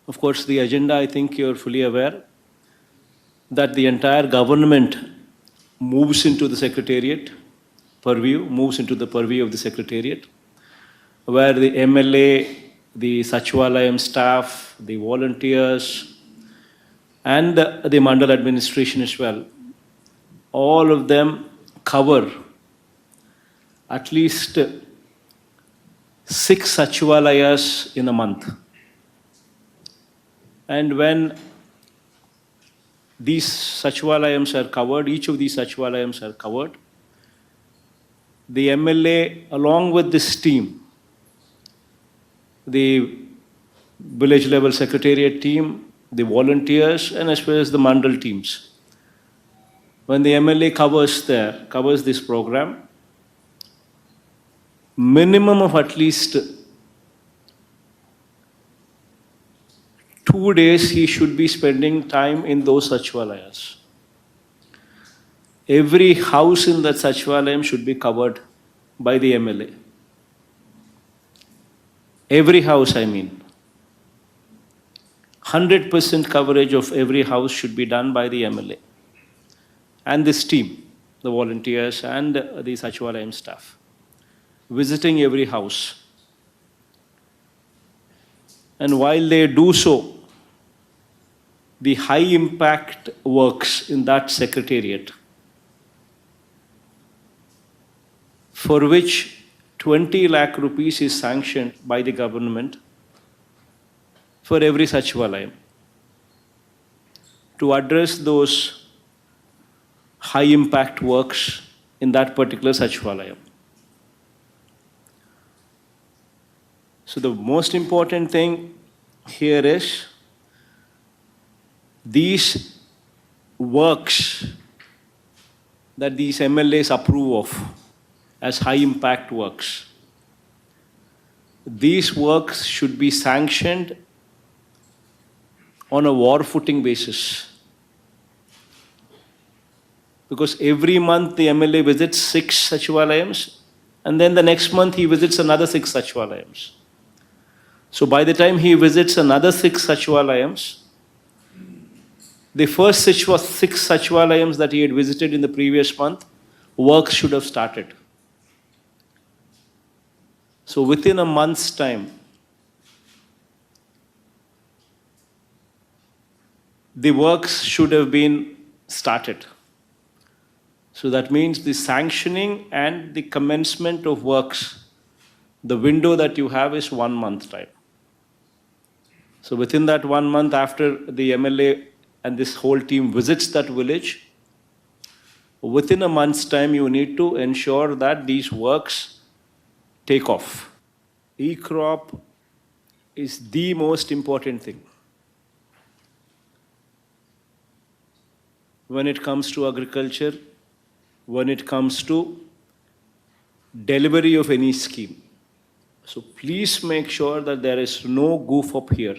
Of course, the agenda, I think you're fully aware, that the entire government moves into the secretariat purview, moves into the purview of the secretariat, where the MLA, the Sachivalayam staff, the volunteers, and the Mandal administration as well, all of them cover at least 6 Sachivalayas in a month. And when these Sachivalayams are covered, each of these Sachivalayams are covered, the MLA, along with this team, the village level secretariat team, the volunteers, and as well as the mandal teams, when the MLA covers this program, minimum of at least 2 days he should be spending time in those Sachivalayas. Every house in that Sachivalayam should be covered by the MLA. Every house, I mean. 100% coverage of every house should be done by the MLA. And this team, the volunteers and the Sachivalayam staff, visiting every house. And while they do so, the high impact works in that secretariat, for which 20 lakh rupees is sanctioned by the government for every Sachivalayam, to address those high impact works in that particular Sachivalayam. So the most important thing here is these works that these MLAs approve of as high impact works, these works should be sanctioned on a war footing basis. Because every month the MLA visits 6 Sachivalayams, and then the next month he visits another 6 Sachivalayams. So by the time he visits another 6 Sachivalayams, the first 6 Sachivalayams that he had visited in the previous month, work should have started. So within a month's time, the works should have been started. So that means the sanctioning and the commencement of works, the window that you have is 1 month time. So within that 1 month, after the MLA and this whole team visits that village, within a month's time you need to ensure that these works take off. E-crop is the most important thing when it comes to agriculture, when it comes to delivery of any scheme. So please make sure that there is no goof up here.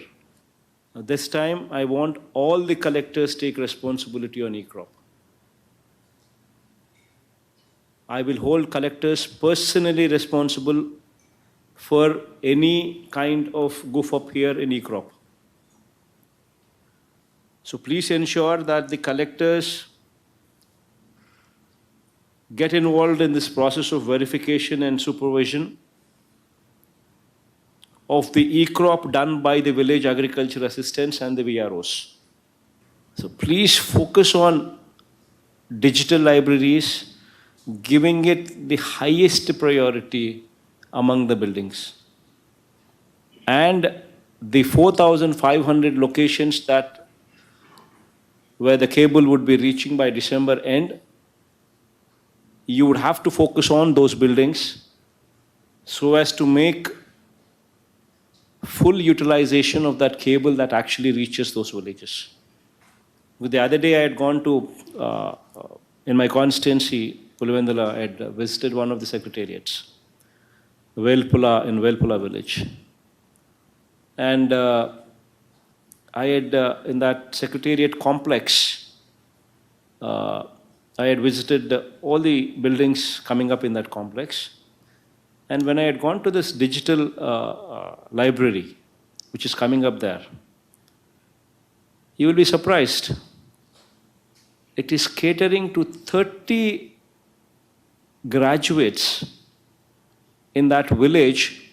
This time, I want all the collectors take responsibility on e-crop. I will hold collectors personally responsible for any kind of goof up here in e-crop. So please ensure that the collectors get involved in this process of verification and supervision of the e-crop done by the village agriculture assistants and the VROs. So please focus on digital libraries, giving it the highest priority among the buildings. And the 4,500 locations that where the cable would be reaching by December end, you would have to focus on those buildings so as to make full utilization of that cable that actually reaches those villages. The other day I had gone to, in my constituency, Pulivendala, I had visited one of the secretariats, Velpula, in Velpula village. And I had, in that secretariat complex, I had visited all the buildings coming up in that complex. And when I had gone to this digital library, which is coming up there, You will be surprised. It is catering to 30 graduates in that village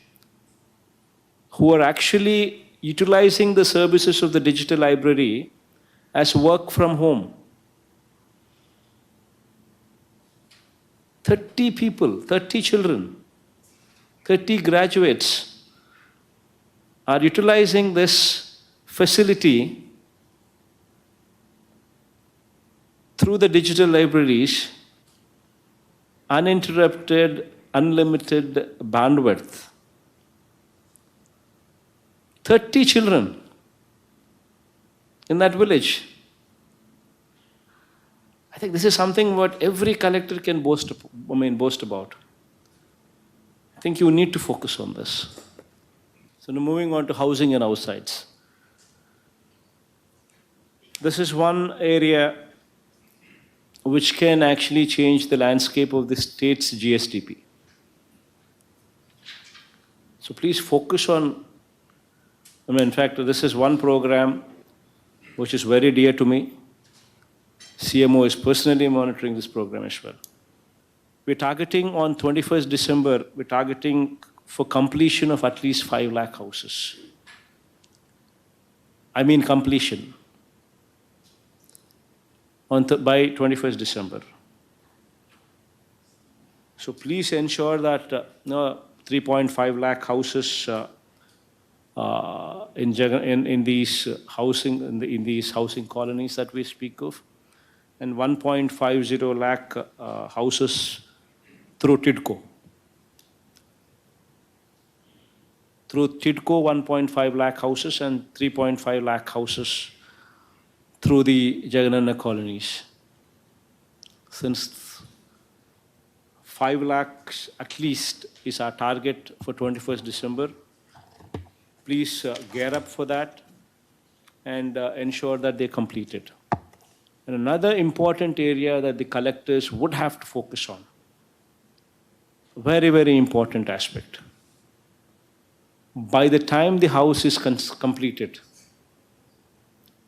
who are actually utilizing the services of the digital library as work from home. 30 people, 30 children, 30 graduates are utilizing this facility through the digital libraries, uninterrupted, unlimited bandwidth. 30 children in that village. I think this is something what every collector can boast about. I think you need to focus on this. So now moving on to housing and house sites. This is one area which can actually change the landscape of the state's GSDP. So please focus on, in fact, this is one program which is very dear to me. CMO is personally monitoring this program as well. We're targeting on 21st December, we're targeting for completion of at least 5 lakh houses. I mean completion. By 21st December. So please ensure that 3.5 lakh houses in these housing colonies that we speak of, and 1.50 lakh houses through TIDCO. Through TIDCO, 1.5 lakh houses and 3.5 lakh houses through the Jagan colonies. Since 5 lakhs at least is our target for 21st December, please gear up for that and ensure that they complete it. And another important area that the collectors would have to focus on, very, very important aspect. By the time the house is completed,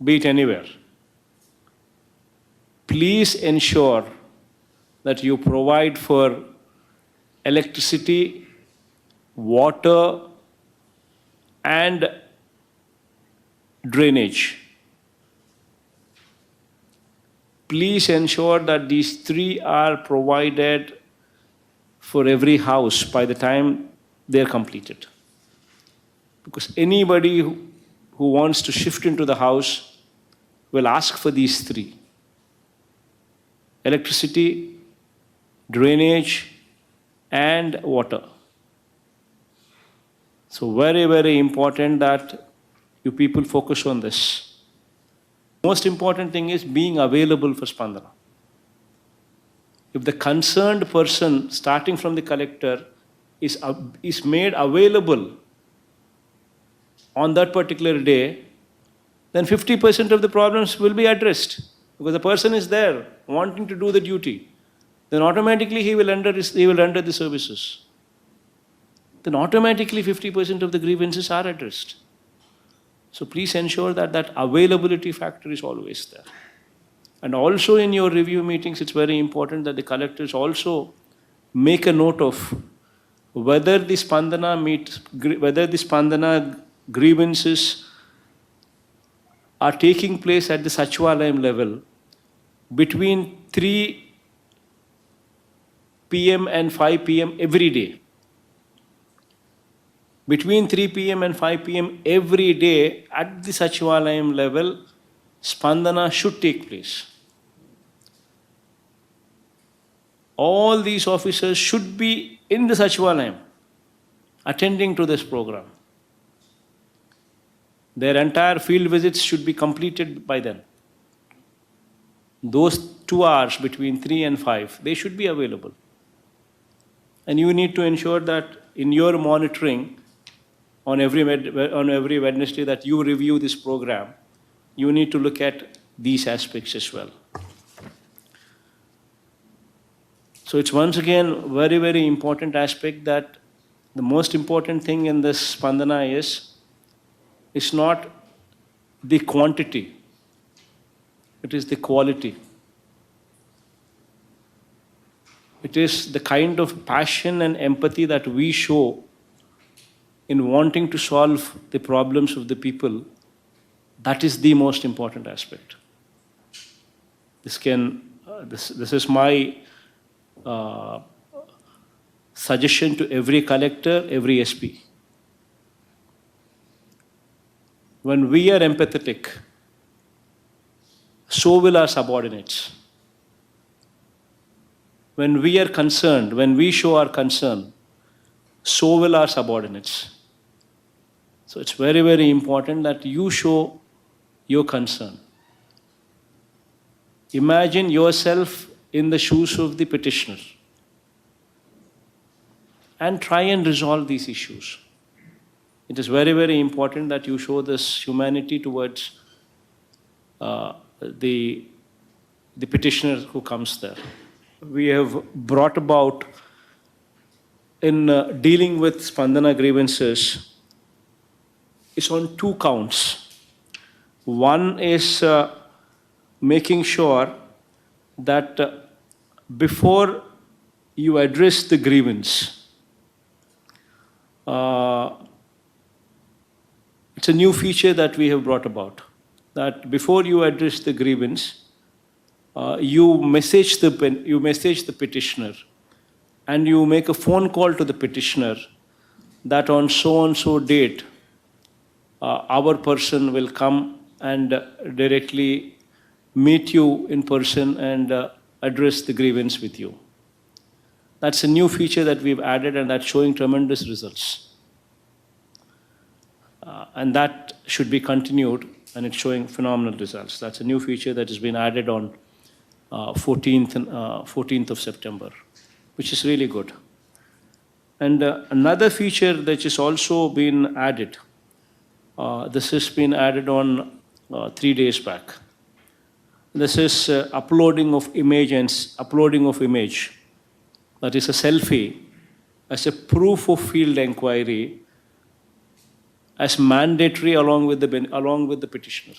be it anywhere, please ensure that you provide for electricity, water, and drainage. Please ensure that these 3 are provided for every house by the time they're completed. Because anybody who wants to shift into the house will ask for these 3. Electricity, drainage, and water. So very, very important that you people focus on this. Most important thing is being available for Spandana. If the concerned person, starting from the collector, is made available on that particular day, then 50% of the problems will be addressed. Because the person is there wanting to do the duty. Then automatically he will render the services. Then automatically 50% of the grievances are addressed. So please ensure that that availability factor is always there. And also in your review meetings, it's very important that the collectors also make a note of whether the Spandana grievances are taking place at the Sachivalayam level between 3 p.m. and 5 p.m. every day. Between 3 p.m. and 5 p.m. every day at the Sachivalayam level, Spandana should take place. All these officers should be in the Sachivalayam attending to this program. Their entire field visits should be completed by then. Those 2 hours between 3 and 5, they should be available. And you need to ensure that in your monitoring on every Wednesday that you review this program, you need to look at these aspects as well. So it's once again very, very important aspect that the most important thing in this Spandana is not the quantity, it is the quality. It is the kind of passion and empathy that we show in wanting to solve the problems of the people. That is the most important aspect. This is my suggestion to every collector, every SP. When we are empathetic, so will our subordinates. When we are concerned, when we show our concern, so will our subordinates. So it's very, very important that you show your concern. Imagine yourself in the shoes of the petitioner and try and resolve these issues. It is very, very important that you show this humanity towards the petitioner who comes there. We have brought about, in dealing with Spandana grievances, is on 2 counts. One is making sure that before you address the grievance, it's a new feature that we have brought about, that before you address the grievance, you message the petitioner and you make a phone call to the petitioner that on so and so date, our person will come and directly meet you in person and address the grievance with you. That's a new feature that we've added, and that's showing tremendous results. And that should be continued, and it's showing phenomenal results. That's a new feature that has been added on 14th of September, which is really good. And another feature that has also been added, this has been added on 3 days back. This is uploading of image, that is a selfie, as a proof of field inquiry, as mandatory along with the petitioner.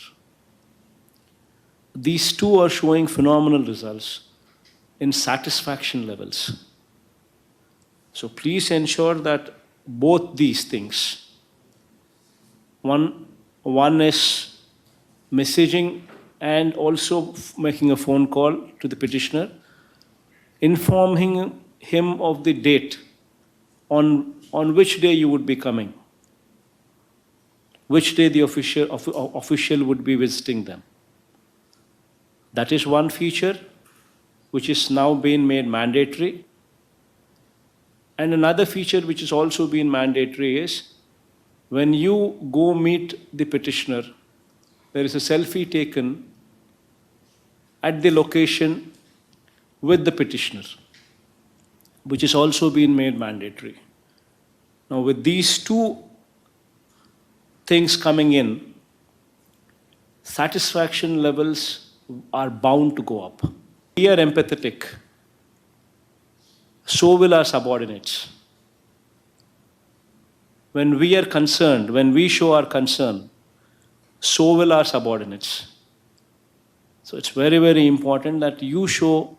These 2 are showing phenomenal results in satisfaction levels. So please ensure that both these things, one is messaging and also making a phone call to the petitioner, informing him of the date on which day you would be coming, which day the official would be visiting them. That is one feature which is now being made mandatory. And another feature which is also being mandatory is, when you go meet the petitioner, there is a selfie taken at the location with the petitioner, which is also being made mandatory. Now, with these 2 things coming in, satisfaction levels are bound to go up. We are empathetic, so will our subordinates. When we are concerned, when we show our concern, so will our subordinates. So it's very, very important that you show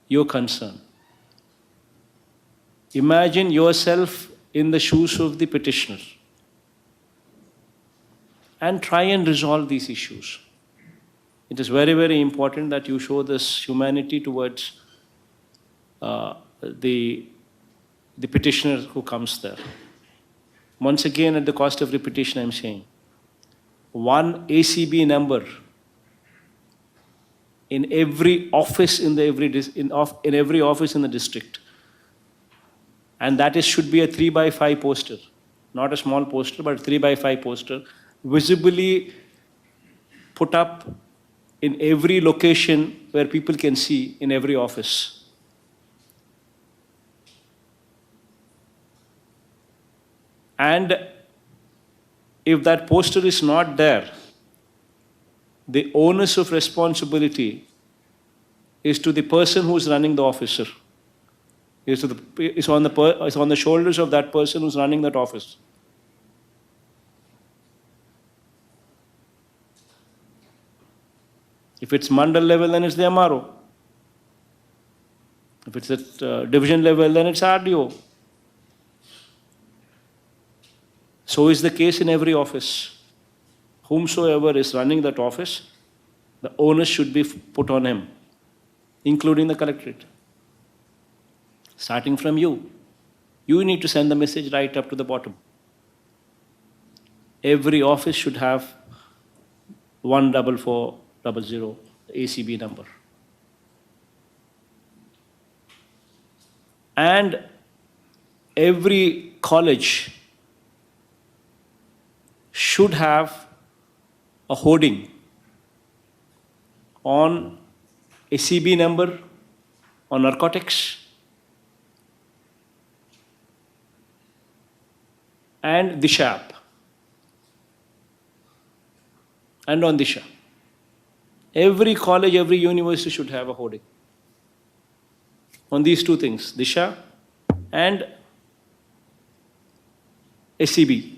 your concern. Imagine yourself in the shoes of the petitioner and try and resolve these issues. It is very, very important that you show this humanity towards the petitioner who comes there. Once again, at the cost of repetition, I'm saying, 1 ACB number in every office in every office in the district, and that should be a 3x5 poster, not a small poster, but a 3x5 poster, visibly put up in every location where people can see, in every office. And if that poster is not there, the onus of responsibility is to the person who is running the officer. Is on the shoulders of that person who's running that office. If it's mandal level, then it's the MRO. If it's at division level, then it's RDO. So is the case in every office. Whomsoever is running that office, the onus should be put on him, including the collectorate. Starting from you. You need to send the message right up to the bottom. Every office should have 14400 ACB number. And every college should have a hoarding on ACB number, on narcotics, and Disha app. And on Disha. Every college, every university should have a hoarding on these two things, Disha and ACB.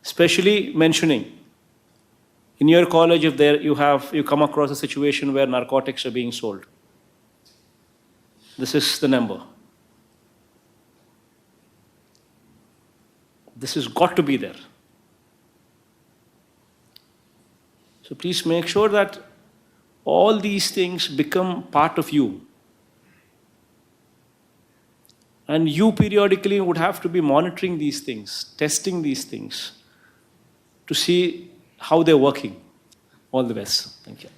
Especially mentioning in your college, if there you come across a situation where narcotics are being sold. This is the number. This has got to be there. So please make sure that all these things become part of you. And you periodically would have to be monitoring these things, testing these things, to see how they're working. All the best. Thank you.